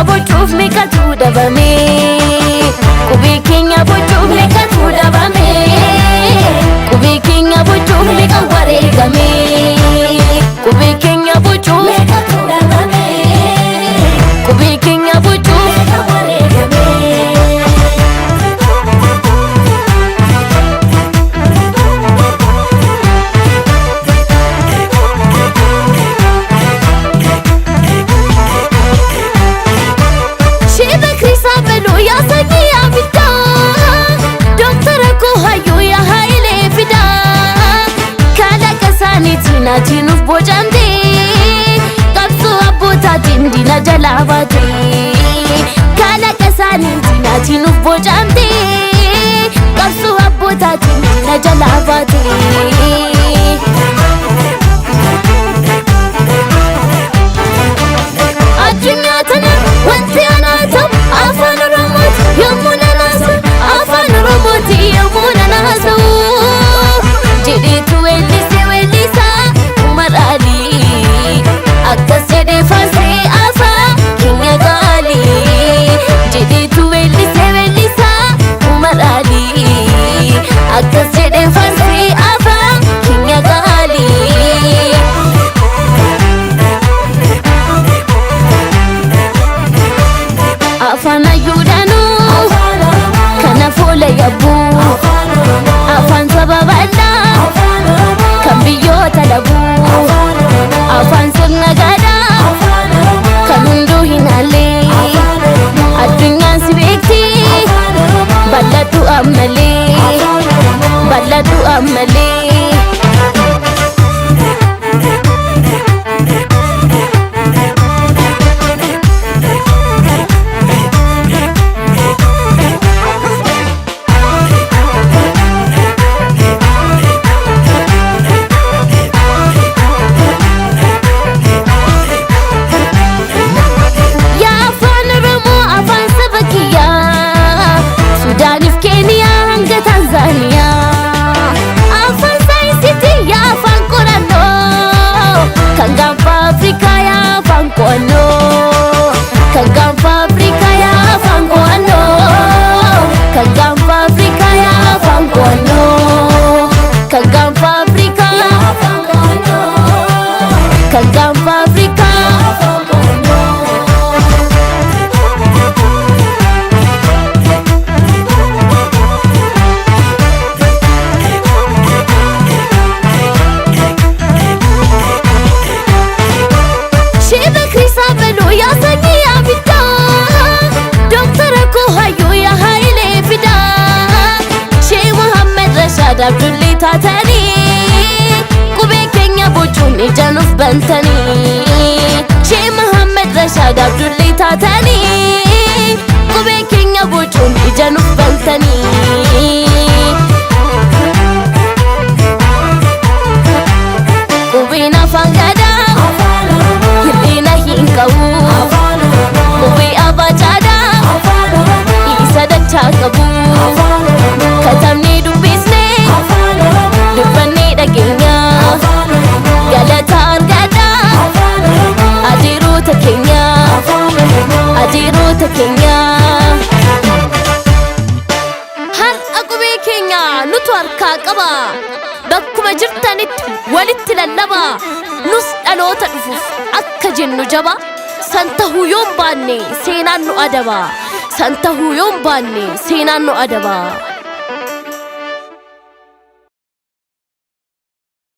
bocuuf meeqatu dhabame qubee keenya bocuuf meeqatu dhabame qubee keenya bocuuf meeqa wareegame qubee keenya bocuuf meeqatu dhabame qubee keenya bocuuf meeqa wareegame Natinuf bocamte qabsu abbootatiin dina jalaa baate kalaqa isaaniitiin natinuf bocamte qabsu abbootatiin dina jalaa baate addunyaa tana wanti anaatu afaan oromooti yommuu nanaasu afaan oromooti yommuu nanaasu jedheetu weellise akkas jedhee faarsee afaan keenya gaalii jedheetu weellisaa umaraalii akkas jedhee faarsee afaan keenya gaalii afaan ayyuudhaanuu kana foola yabbuu afaan saba bal'aa kan biyyoota dhabuu afaan sirna gadaa kan hunduu hin halle addunyaan si beekti bal'adhu ammalee Abdulli taatanii qubee keenya bocuun ijaanuuf bantanii Sheikh Muhammad Rashad Abdulli taatanii qubee keenya bocuun ijaanuuf bantanii qubeen afaan gadaa hir'ina hin qabu qubee abaacaadhaa isa dachaa qabu katabnee dubbisnee dubbanni dhageenya galata argadhaa adiiroota keenya har'a qubee keenya nutu harkaa qaba bakkuma jirtanitti walitti lallaba nus dhaloota dhufuuf akka jennu jaba san tahuu yoon baanne seenaan nu adaba san tahuu yoon baanne seenaan nu adaba